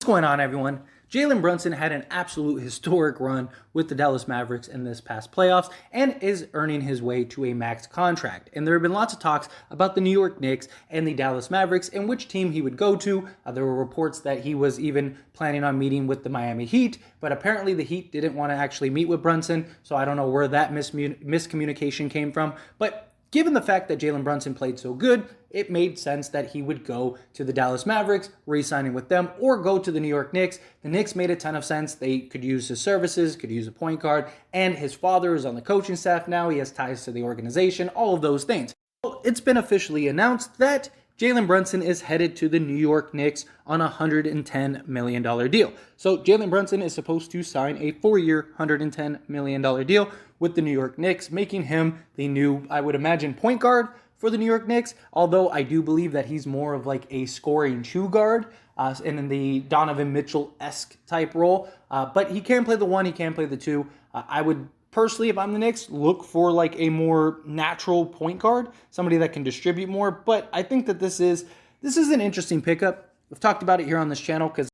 What's going on, everyone? Jalen Brunson had an absolute historic run with the Dallas Mavericks in this past playoffs and is earning his way to a max contract. And there have been lots of talks about the New York Knicks and the Dallas Mavericks and which team he would go to. There were reports that he was even planning on meeting with the Miami Heat, but apparently the Heat didn't want to actually meet with Brunson, so I don't know where that miscommunication came from. But given the fact that Jalen Brunson played so good, it made sense that he would go to the Dallas Mavericks, re-signing with them, or go to the New York Knicks. The Knicks made a ton of sense. They could use his services, could use a point guard, and his father is on the coaching staff now. He has ties to the organization, all of those things. Well, it's been officially announced that Jalen Brunson is headed to the New York Knicks on a $110 million deal. So Jalen Brunson is supposed to sign a 4-year, $110 million deal with the New York Knicks, making him the new, I would imagine, point guard for the New York Knicks, although I do believe that he's more of like a scoring two guard and in the Donovan Mitchell-esque type role. But he can play the one, he can play the two. I would personally, if I'm the Knicks, look for like a more natural point guard, somebody that can distribute more. But I think that this is an interesting pickup. We've talked about it here on this channel because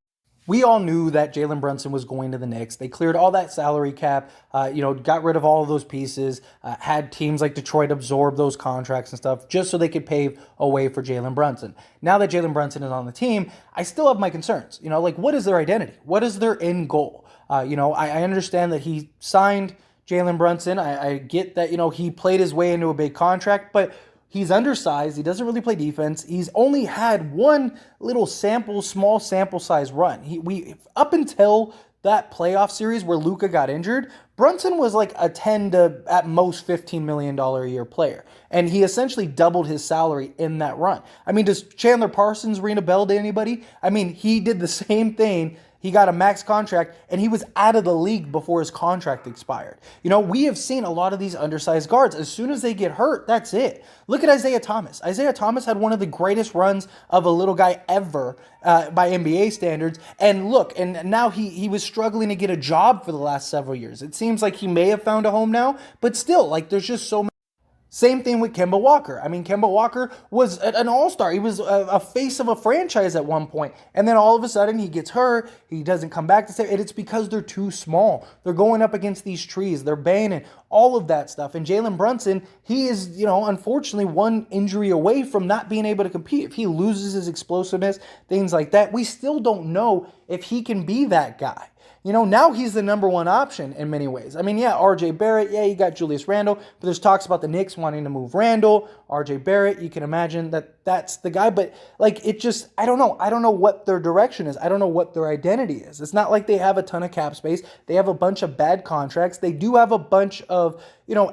we all knew that Jalen Brunson was going to the Knicks. They cleared all that salary cap, got rid of all of those pieces, had teams like Detroit absorb those contracts and stuff just so they could pave a way for Jalen Brunson. Now that Jalen Brunson is on the team, I still have my concerns. What is their identity? What is their end goal? I understand that he signed Jalen Brunson. I get that, he played his way into a big contract, but he's undersized. He doesn't really play defense. He's only had one little small sample size run. We up until that playoff series where Luka got injured, Brunson was like a 10 to at most $15 million a year player. And he essentially doubled his salary in that run. I mean, does Chandler Parsons ring a bell to anybody? I mean, he did the same thing. He got a max contract, and he was out of the league before his contract expired. We have seen a lot of these undersized guards. As soon as they get hurt, that's it. Look at Isaiah Thomas. Isaiah Thomas had one of the greatest runs of a little guy ever by NBA standards. And look, and now he was struggling to get a job for the last several years. It seems like he may have found a home now, but still, there's just so many. Same thing with Kemba Walker. I mean, Kemba Walker was an all-star. He was a face of a franchise at one point. And then all of a sudden he gets hurt. He doesn't come back to say it. It's because they're too small. They're going up against these trees. They're banging, all of that stuff. And Jalen Brunson, he is, unfortunately one injury away from not being able to compete. If he loses his explosiveness, things like that, we still don't know if he can be that guy. Now he's the number one option in many ways. I mean, yeah, RJ Barrett, yeah, you got Julius Randle, but there's talks about the Knicks wanting to move Randle, RJ Barrett. You can imagine that that's the guy, but I don't know. I don't know what their direction is. I don't know what their identity is. It's not like they have a ton of cap space. They have a bunch of bad contracts. They do have a bunch of,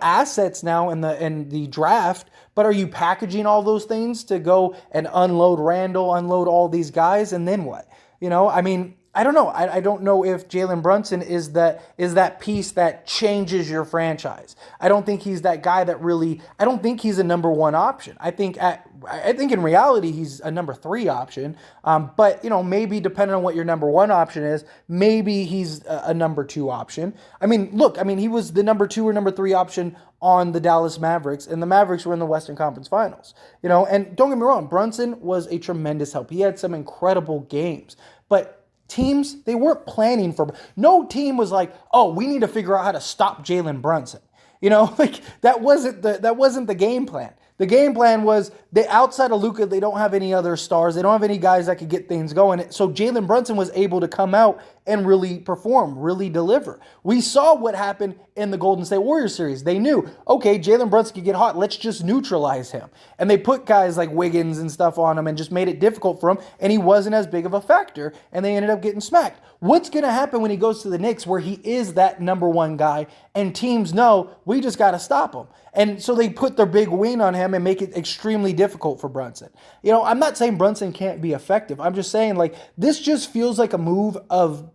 assets now in the draft, but are you packaging all those things to go and unload Randle, unload all these guys, and then what? I mean, I don't know. I don't know if Jalen Brunson is that piece that changes your franchise. I don't think he's that guy that really. I don't think he's a number one option. I think in reality he's a number 3 option. But maybe depending on what your number 1 option is, maybe he's a number 2 option. I mean, look. I mean, he was the number 2 or number 3 option on the Dallas Mavericks, and the Mavericks were in the Western Conference Finals. And don't get me wrong, Brunson was a tremendous help. He had some incredible games, but teams, they weren't planning for. No team was like, oh, we need to figure out how to stop Jalen Brunson. That wasn't the game plan. The game plan was outside of Luka, they don't have any other stars. They don't have any guys that could get things going. So Jalen Brunson was able to come out and really perform, really deliver. We saw what happened in the Golden State Warriors series. They knew, okay, Jalen Brunson could get hot. Let's just neutralize him. And they put guys like Wiggins and stuff on him and just made it difficult for him. And he wasn't as big of a factor. And they ended up getting smacked. What's going to happen when he goes to the Knicks where he is that number 1 guy and teams know we just got to stop him? And so they put their big wing on him and make it extremely difficult for Brunson. I'm not saying Brunson can't be effective. I'm just saying this just feels like a move of,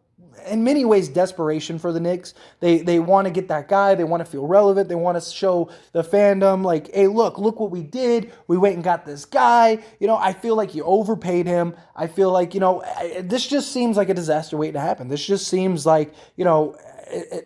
in many ways, desperation for the Knicks. They want to get that guy. They want to feel relevant. They want to show the fandom hey, look what we did. We went and got this guy. I feel like you overpaid him. I feel like, this just seems like a disaster waiting to happen. This just seems like,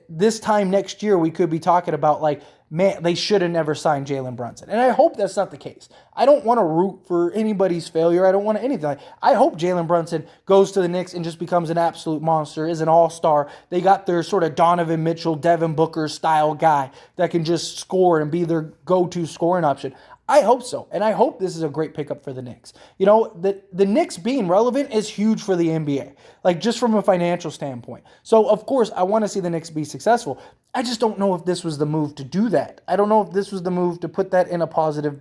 this time next year we could be talking about man, they should have never signed Jalen Brunson. And I hope that's not the case. I don't want to root for anybody's failure. I don't want anything. I hope Jalen Brunson goes to the Knicks and just becomes an absolute monster, is an all-star. They got their sort of Donovan Mitchell, Devin Booker style guy that can just score and be their go-to scoring option. I hope so, and I hope this is a great pickup for the Knicks. You know, the Knicks being relevant is huge for the NBA, like just from a financial standpoint. So, of course, I want to see the Knicks be successful. I just don't know if this was the move to do that. I don't know if this was the move to put that in a positive,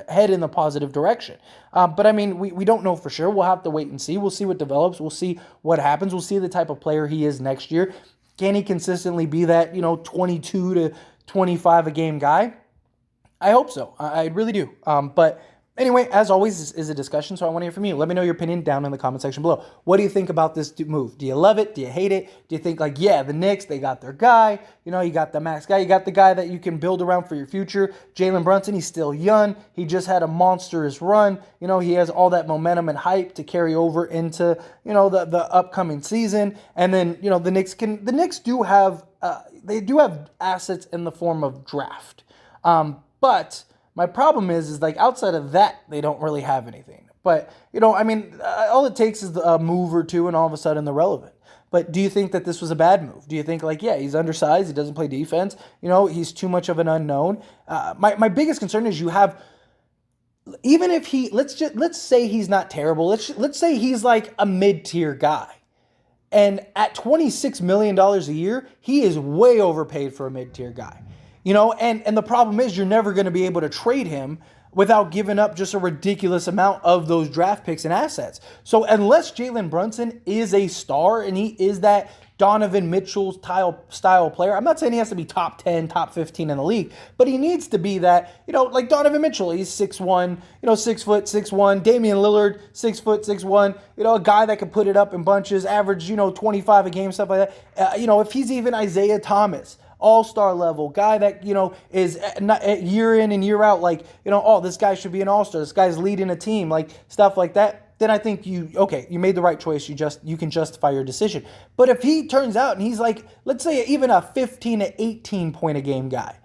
head in the positive direction. But, I mean, we don't know for sure. We'll have to wait and see. We'll see what develops. We'll see what happens. We'll see the type of player he is next year. Can he consistently be that, 22 to 25 a game guy? I hope so. I really do. But anyway, as always, this is a discussion, so I want to hear from you. Let me know your opinion down in the comment section below. What do you think about this move? Do you love it? Do you hate it? Do you think, the Knicks, they got their guy. You got the max guy. You got the guy that you can build around for your future. Jalen Brunson, he's still young. He just had a monstrous run. He has all that momentum and hype to carry over into, the upcoming season. And then, the Knicks do have, they do have assets in the form of draft. But my problem is outside of that, they don't really have anything. But, all it takes is a move or two and all of a sudden they're relevant. But do you think that this was a bad move? Do you think he's undersized, he doesn't play defense, he's too much of an unknown? My biggest concern is you have, even if let's say he's not terrible. Let's say he's like a mid-tier guy. And at $26 million a year, he is way overpaid for a mid-tier guy. And the problem is you're never going to be able to trade him without giving up just a ridiculous amount of those draft picks and assets. So unless Jalen Brunson is a star and he is that Donovan Mitchell style player, I'm not saying he has to be top 10, top 15 in the league, but he needs to be that, like Donovan Mitchell, he's 6'1", 6 foot, 6'1", Damian Lillard, 6 foot, 6'1", a guy that can put it up in bunches, average, 25 a game, stuff like that. If he's even Isaiah Thomas, all-star level guy that, is not, year in and year out, this guy should be an all-star. This guy's leading a team, stuff like that. Then I think you made the right choice. You can justify your decision. But if he turns out and he's let's say even a 15 to 18 point a game guy,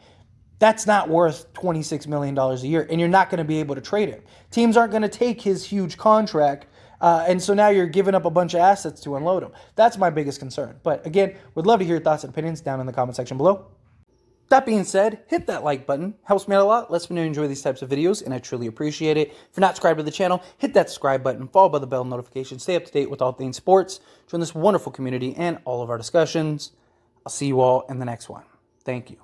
that's not worth $26 million a year. And you're not going to be able to trade him. Teams aren't going to take his huge contract. And so now you're giving up a bunch of assets to unload them. That's my biggest concern. But again, would love to hear your thoughts and opinions down in the comment section below. That being said, hit that like button. Helps me out a lot. Lets me know you enjoy these types of videos, and I truly appreciate it. If you're not subscribed to the channel, hit that subscribe button, followed by the bell notification. Stay up to date with all things sports. Join this wonderful community and all of our discussions. I'll see you all in the next one. Thank you.